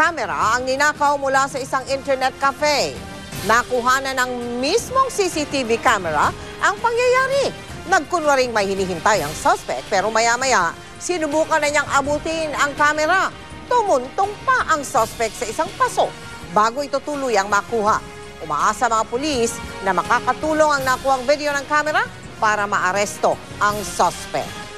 camera ang ninakaw mula sa isang internet cafe. Nakuha na ng mismong CCTV camera ang pangyayari. Nagkunwaring may hinihintay ang suspect pero maya-maya sinubukan na niyang abutin ang camera. Tumuntong pa ang suspect sa isang paso bago ito tuluyang makuha. Umaasa mga pulis na makakatulong ang nakuhang video ng camera para maaresto ang suspect.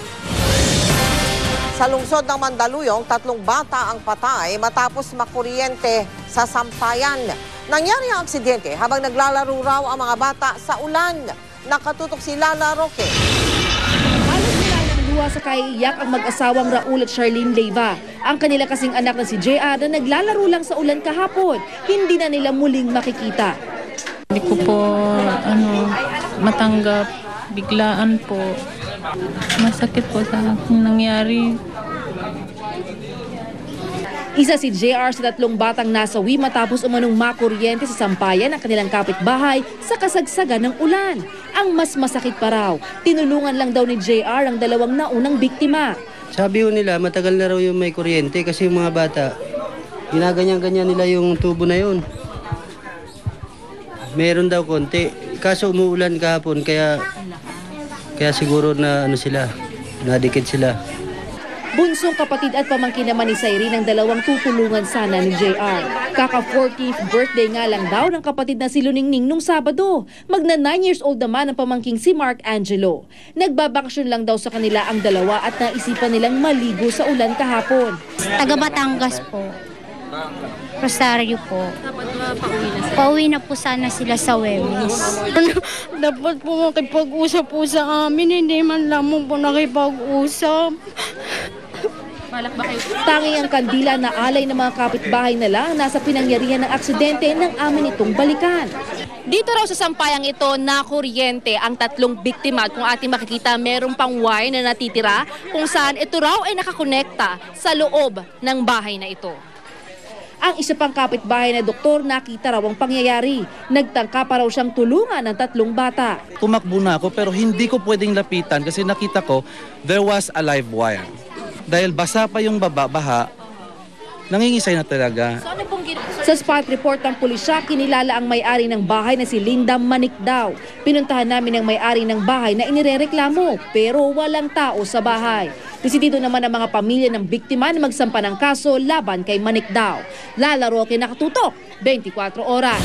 Sa lungsod ng Mandaluyong, 3 bata ang patay matapos makuryente sa sampayan. Nangyari ang aksidente habang naglalaro raw ang mga bata sa ulan. Nakatutok si Lala Roque. Halos nila ng luha sa kaiiyak ang mag-asawang Raul at Charlene Leiva. Ang kanila kasing anak na si JR na naglalaro lang sa ulan kahapon. Hindi na nila muling makikita. Hindi ko po matanggap. Biglaan po. Masakit po sa akin nangyari. Isa si JR sa 3 batang nasawi matapos umanong makuryente sa sampayan ng kanilang kapitbahay sa kasagsagan ng ulan. Ang mas masakit pa raw, tinulungan lang daw ni JR ang 2 naunang biktima. Sabi nila matagal na raw yung may kuryente kasi yung mga bata, ginaganyan-ganyan nila yung tubo na yun. Meron daw konti. Kaso umuulan kahapon kaya siguro na nadikit sila. Bunsong kapatid at pamangkin naman ni Sairi ng 2 tutulungan sana ni JR. Kaka-14th birthday nga lang daw ng kapatid na si Luningning nung Sabado. Magna 9 years old naman ang pamangking si Mark Angelo. Nagbabakasyon lang daw sa kanila ang 2 at naisipan nilang maligo sa ulan kahapon. Taga Batangas po. Rosario po. Pauwi na po sana sila sa Webis. Dapat po makipag-usap po sa amin, hindi man lamang po nakipag-usap. Tangi ang kandila na alay ng mga kapitbahay nila nasa pinangyarihan ng aksidente ng amin itong balikan. Dito raw sa sampayang ito na kuryente ang 3 biktima. Kung ating makikita, merong pang wire na natitira kung saan ito raw ay nakakonekta sa loob ng bahay na ito. Ang isa pang kapitbahay na doktor nakita raw ang pangyayari. Nagtangka pa raw siyang tulungan ng 3 bata. Tumakbo na ako pero hindi ko pwedeng lapitan kasi nakita ko there was a live wire. Dahil basa pa yung baha, nangingisay na talaga. Sa spot report ng pulisya, kinilala ang may-ari ng bahay na si Linda Manikdaw. Pinuntahan namin ang may-ari ng bahay na inirereklamo pero walang tao sa bahay. Desidido naman ang mga pamilya ng biktima na magsampa ng kaso laban kay Manikdaw. Lala Roque, nakatutok, 24 oras.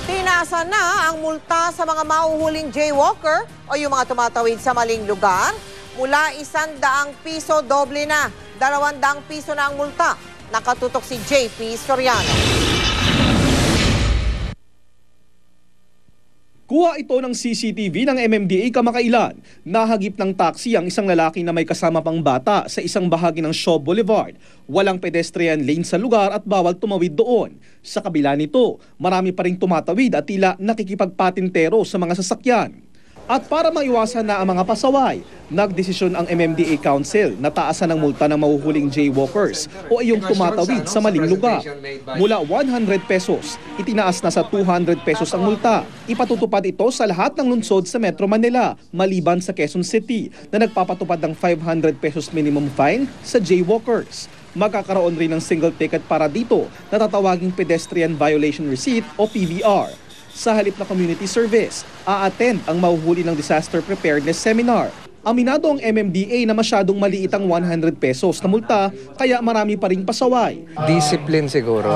Tinasa na ang multa sa mga mahuhuling jaywalker o yung mga tumatawid sa maling lugar. Mula 100 piso, doble na. 200 piso na ang multa. Nakatutok si JP Soriano. Kuha ito ng CCTV ng MMDA kamakailan. Nahagip ng taxi ang isang lalaki na may kasama pang bata sa isang bahagi ng Shaw Boulevard. Walang pedestrian lane sa lugar at bawal tumawid doon. Sa kabila nito, marami pa ring tumatawid at tila nakikipagpatintero sa mga sasakyan. At para maiwasan na ang mga pasaway, nagdesisyon ang MMDA Council na taasan ng multa ng mahuhuling jaywalkers o yung tumatawid sa maling lugar. Mula 100 pesos, itinaas na sa 200 pesos ang multa. Ipatutupad ito sa lahat ng lungsod sa Metro Manila, maliban sa Quezon City na nagpapatupad ng 500 pesos minimum fine sa jaywalkers. Magkakaroon rin ng single ticket para dito na tatawaging Pedestrian Violation Receipt o PVR. Sa halip na community service, a-attend ang mahuhuli ng disaster preparedness seminar. Aminado ang MMDA na masyadong maliit ang 100 pesos na multa kaya marami pa ring pasaway. Discipline siguro.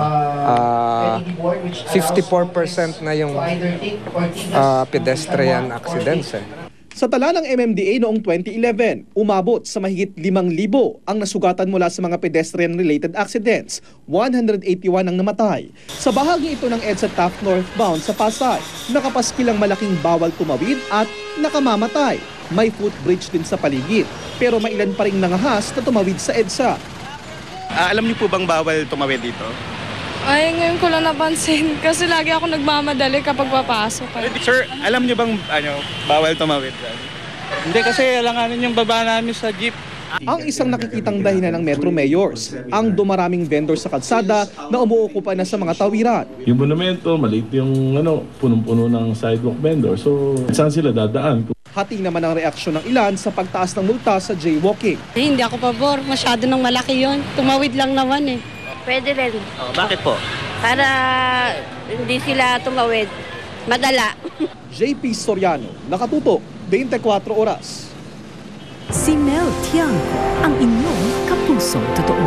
54% na yung pedestrian accidents. Sa tala ng MMDA noong 2011, umabot sa mahigit 5,000 ang nasugatan mula sa mga pedestrian-related accidents. 181 ang namatay. Sa bahagi ito ng EDSA Taft northbound sa Pasay, nakapaskil ang malaking bawal tumawid at nakamamatay. May footbridge din sa paligid, pero mailan pa ring nangahas na tumawid sa EDSA. Alam niyo po bang bawal tumawid dito? Ay, ngayon ko lang napansin kasi lagi ako nagmamadali kapag papasok. Sir, alam niyo bang bawal tumawid? Hindi kasi alanganin yung baba namin sa jeep. Ang isang nakikitang dahilan ng Metro Mayors, ang dumaraming vendor sa kalsada na umuukupa na sa mga tawiran. Yung monumento, maliit yung punong-puno ng sidewalk vendor. So, saan sila dadaan? Hati naman ang reaksyon ng ilan sa pagtaas ng multa sa jaywalking. Hindi ako pabor, masyado nang malaki yon. Tumawid lang naman eh. Pwede rin. Oh, bakit po? Para hindi sila tumawid. Madala. JP Soriano, nakatutok, 24 oras. Si Mel Tiangco, ang inyong kapusong totoo.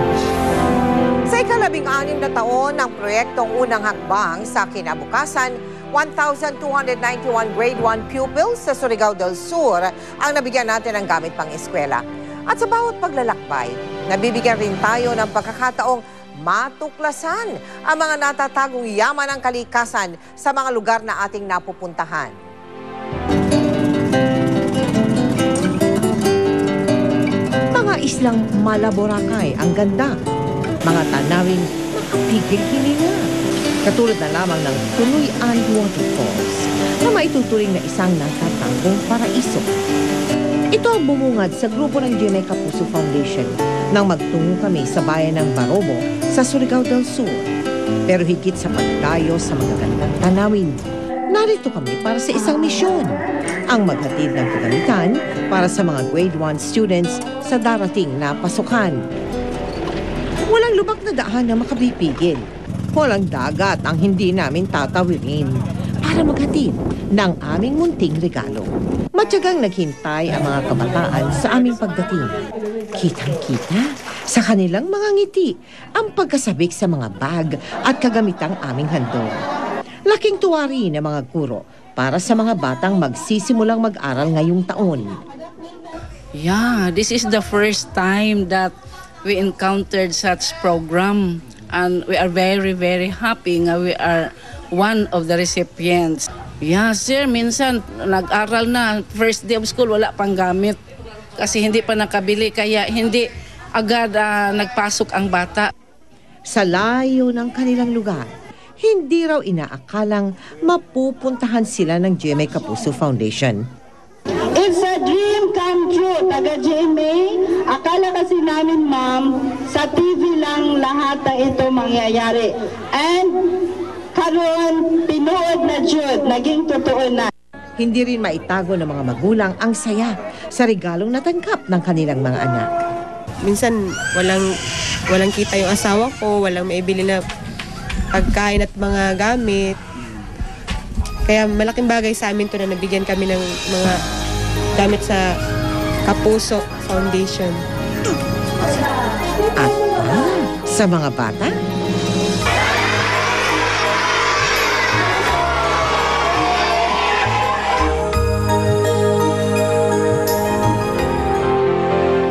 Sa ika-16 na taon ng proyektong Unang Hakbang sa Kinabukasan, 1,291 Grade 1 pupils sa Surigao del Sur ang nabigyan natin ng gamit pang eskwela. At sa bawat paglalakbay, nabibigyan rin tayo ng pagkakataong matuklasan ang mga natatagong yaman ng kalikasan sa mga lugar na ating napupuntahan. Mga islang Malaborakay ang ganda. Mga tanawin makapigil hininga. Katulad na lamang ng Tuloy Ay Waterfalls na maituturing na isang natatagong paraiso. Ito ang bumungad sa grupo ng GMA Kapuso Foundation nang magtungo kami sa bayan ng Barobo sa Surigao del Sur. Pero higit sa pagdayo sa magagandang tanawin, narito kami para sa isang misyon. Ang maghatid ng kagamitan para sa mga Grade 1 students sa darating na pasukan. Walang lubak na daan na makabipigil. Walang dagat ang hindi namin tatawirin para maghatid ng aming munting regalo. Matyagang naghintay ang mga kabataan sa aming pagdating. Kitang-kita sa kanilang mga ngiti ang pagkasabik sa mga bag at kagamitang aming handog. Laking tuwa rin ng mga guro para sa mga batang magsisimulang mag-aral ngayong taon. Yeah, this is the first time that we encountered such program. And we are very, very happy nga we are one of the recipients. Yeah, sir, minsan nag-aral na, first day of school, wala pang gamit. Kasi hindi pa nakabili, kaya hindi agad nagpasok ang bata. Sa layo ng kanilang lugar, hindi raw inaakalang mapupuntahan sila ng GMA Kapuso Foundation. It's a dream come true, taga-GMA. Akala kasi namin, ma'am, sa TV lang lahat na ito mangyayari. And karon pinuod na jud, naging totoo na. Hindi rin maitago ng mga magulang ang saya sa regalong natanggap ng kanilang mga anak. Minsan walang kita yung asawa ko, walang maibili na pagkain at mga gamit. Kaya malaking bagay sa amin to na nabigyan kami ng mga gamit sa Kapuso Foundation. At sa mga bata,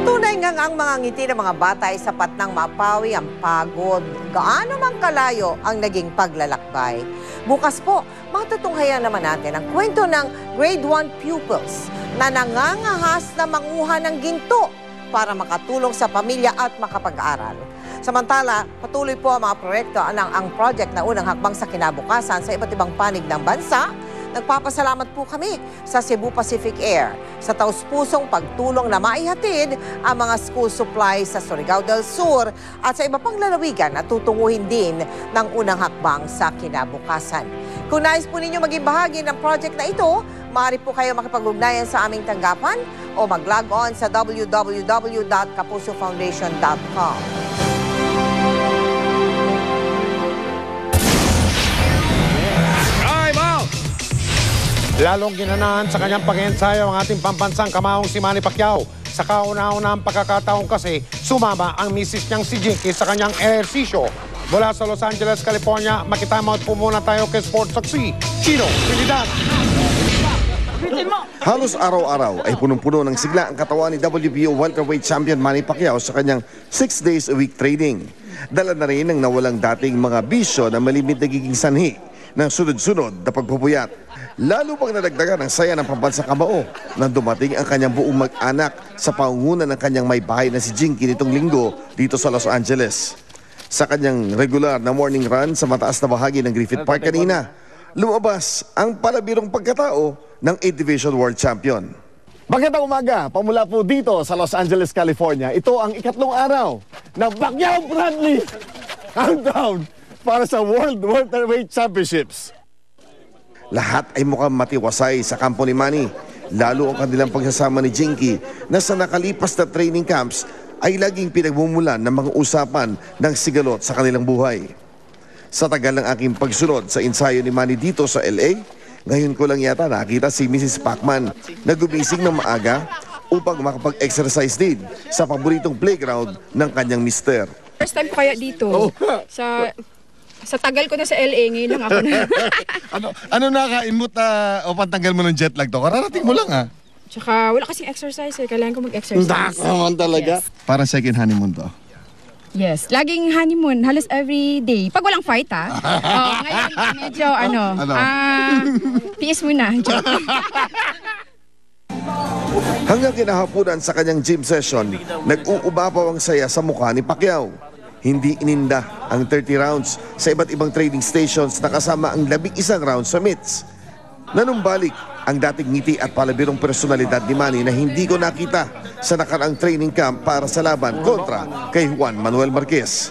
tunay ngang ang mga ngiti ng mga bata ay sapat ng mapawi ang pagod. Gaano man kalayo ang naging paglalakbay. Bukas po, matutunghayan naman natin ang kwento ng Grade 1 pupils na nangangahas na manguha ng ginto para makatulong sa pamilya at makapag-aral. Samantala, patuloy po ang mga proyekto ng ang project na Unang Hakbang sa Kinabukasan sa iba't ibang panig ng bansa. Nagpapasalamat po kami sa Cebu Pacific Air sa taus-pusong pagtulong na maihatid ang mga school supplies sa Surigao del Sur at sa iba pang lalawigan na tutunguhin din ng Unang Hakbang sa Kinabukasan. Kung nais po ninyo maging bahagi ng project na ito, maaari po kayo makipag-ugnayan sa aming tanggapan o mag-log on sa www.kapusofoundation.com. Lalong ginanahan sa kanyang pag-ensayo ang ating pambansang kamaong si Manny Pacquiao. Sa kauna-unahang pagkakataon kasi, sumama ang misis niyang si Jinky sa kanyang ehersisyo. Mula sa Los Angeles, California, makitama po muna tayo kay Sports Saksi, Chino Trinidad. Halos araw-araw ay punong-puno ng sigla ang katawan ni WBO welterweight champion Manny Pacquiao sa kanyang 6 days a week training. Dala na rin ang nawalang dating mga bisyo na malimit nagiging sanhi ng sunod-sunod na pagpupuyat. Lalo pang nadagdagan ang saya ng pambansang kamao nang dumating ang kanyang buong mag-anak sa pangungunan ng kanyang may bahay na si Jinky nitong linggo dito sa Los Angeles. Sa kanyang regular na morning run sa mataas na bahagi ng Griffith Park kanina, lumabas ang palabirong pagkatao ng 8 Division World Champion. Magandang umaga, pamula po dito sa Los Angeles, California. Ito ang ikatlong araw ng Pacquiao Bradley Countdown para sa World Welterweight Championships. Lahat ay mukhang matiwasay sa kampo ni Manny, lalo ang kanilang pagsasama ni Jinky na sa nakalipas na training camps ay laging pinagmumulan ng mga usapan ng sigalot sa kanilang buhay. Sa tagal ng aking pagsunod sa ensayo ni Manny dito sa LA, ngayon ko lang yata nakita si Mrs. Pacman na gumising ng maaga upang makapag-exercise din sa paboritong playground ng kanyang mister. First time ko kaya dito. Sa tagal ko na sa LA, ngayon lang ako na. Ano nakain mo o pantanggal mo ng jet lag to? Kararating mo lang ha? Tsaka wala kasing exercise eh. Kailangan ko mag-exercise. Naman talaga. Yes. Para second honeymoon to. Yes, laging honeymoon, halos every day. Pag walang fight ha. Ngayon medyo tiis muna. Hanggang kinahaponan sa kanyang gym session, nag-uubapaw ang saya sa mukha ni Pacquiao. Hindi ininda ang 30 rounds sa iba't ibang training stations na kasama ang 11 rounds sa mitts. Nanumbalik ang dating ngiti at palabirong personalidad ni Manny na hindi ko nakita sa nakaraang training camp para sa laban kontra kay Juan Manuel Marquez.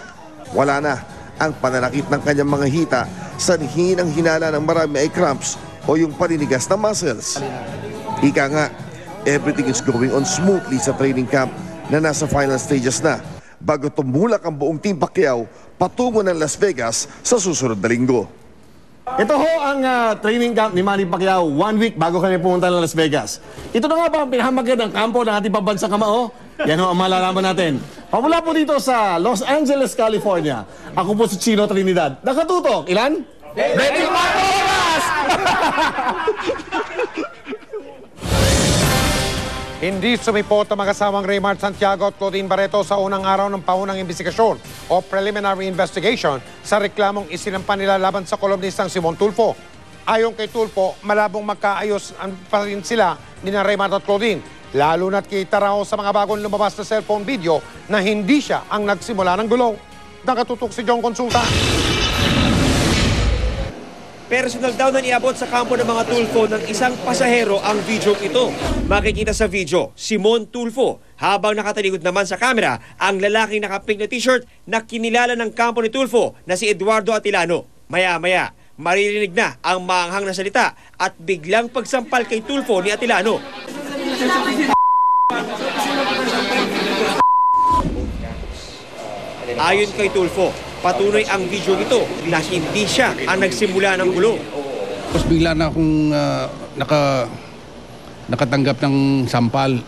Wala na ang pananakit ng kanyang mga hita, sanhin ang hinala ng marami ay cramps o yung paninigas na muscles. Ika nga, everything is going on smoothly sa training camp na nasa final stages na bago tumulak ang buong Team Pacquiao patungo ng Las Vegas sa susunod na linggo. Ito ho ang training camp ni Manny Pacquiao 1 week bago kami pumunta ng Las Vegas. Ito na nga ba ang pinahamagandang kampo ng ating pambansang kamao? Yan ho ang malalaman natin. Pamula po dito sa Los Angeles, California. Ako po si Chino Trinidad. Nakatutok, ilan? 24 oras! Hindi sumipot ang mag-asawang Raymart Santiago at Claudine Barreto sa unang araw ng paunang investigasyon o preliminary investigation sa reklamong isinampan nila laban sa kolumnistang Simon Tulfo. Ayon kay Tulfo, malabong magkaayos pa rin sila ni na Raymart at Claudine, lalo na't kita raw sa mga bagong lumabas na cellphone video na hindi siya ang nagsimula ng gulo. Nakatutok si John Consulta. Personal daw na niabot sa kampo ng mga Tulfo ng isang pasahero ang video ito. Makikita sa video, Simon Tulfo, habang nakatalikod naman sa kamera ang lalaking nakapink na t-shirt na kinilala ng kampo ni Tulfo na si Eduardo Atilano. Maya-maya, maririnig na ang maanghang na salita at biglang pagsampal kay Tulfo ni Atilano. Ayon kay Tulfo, patuloy ang video ito na hindi siya ang nagsimula ng gulo. Tapos bigla na akong nakatanggap ng sampal.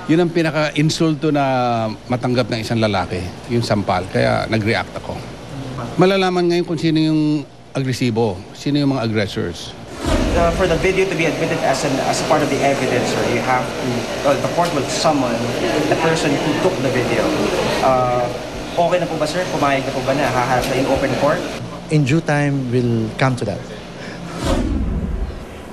Yun ang pinaka-insulto na matanggap ng isang lalaki, yung sampal. Kaya nag-react ako. Malalaman ngayon kung sino yung agresibo, sino yung mga aggressors. For the video to be admitted as part of the evidence, sir, you have to, the court will summon the person who took the video. Okay na po ba, sir? Pumayag na po ba na haharap na in open court? In due time, we'll come to that.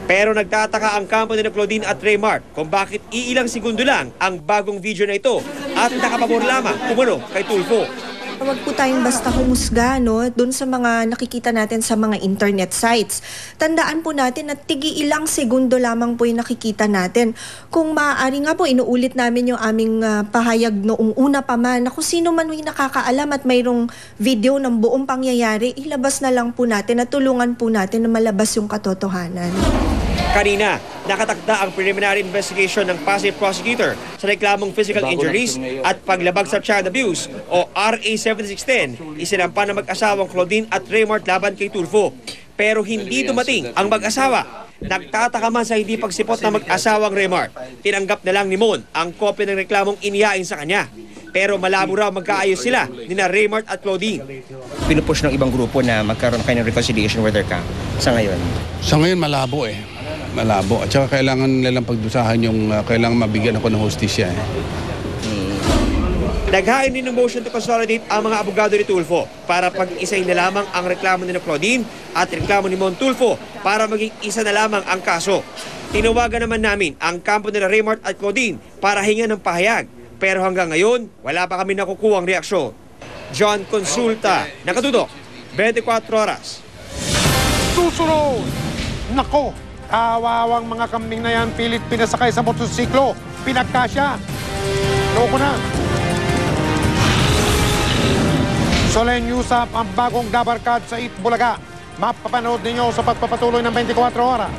Pero nagtataka ang kampo ni Claudine at Raymart kung bakit iilang segundo lang ang bagong video na ito at nakapabor lamang kumano kay Tulfo. Huwag po tayong basta humusga doon sa mga nakikita natin sa mga internet sites. Tandaan po natin na tigi-ilang segundo lamang po yung nakikita natin. Kung maaari nga po, inuulit namin yung aming pahayag noong una pa man na kung sino man yung nakakaalam at mayroong video ng buong pangyayari, ilabas na lang po natin at tulungan po natin na malabas yung katotohanan. Kanina, nakatakda ang preliminary investigation ng Pasay prosecutor sa reklamong physical injuries at paglabag sa child abuse o RA 7610, isinampan ng mag-asawang Claudine at Raymart laban kay Tulfo. Pero hindi dumating ang mag-asawa. Nagtataka man sa hindi pagsipot ng mag-asawang Raymart. Tinanggap na lang ni Mon ang kopya ng reklamong inihain sa kanya. Pero malabo raw magkaayos sila ni na Raymart at Claudine. Pinupush ng ibang grupo na magkaroon kayo ng reconciliation with their camp sa ngayon? Sa ngayon malabo eh. Malabo. At saka kailangan nilang pagdusahan yung kailangan mabigyan ako ng hostisya. Naghain din ng motion to consolidate ang mga abogado ni Tulfo para pag-isay na lamang ang reklamo ni Claudine at reklamo ni Mon Tulfo para maging isa na lamang ang kaso. Tinawagan naman namin ang kampo nila Raymart at Claudine para hingan ng pahayag. Pero hanggang ngayon, wala pa kami nakukuhang reaksyon. John Consulta, nakatutok, 24 oras. Susunod! Nako! Kawawang mga kambing na yan, pilit pinasakay sa motosiklo. Pinagkasya. Loko na. Solen News Up ang bagong Dabarkad sa Itbulaga. Mapapanood ninyo sa pagpapatuloy ng 24 oras.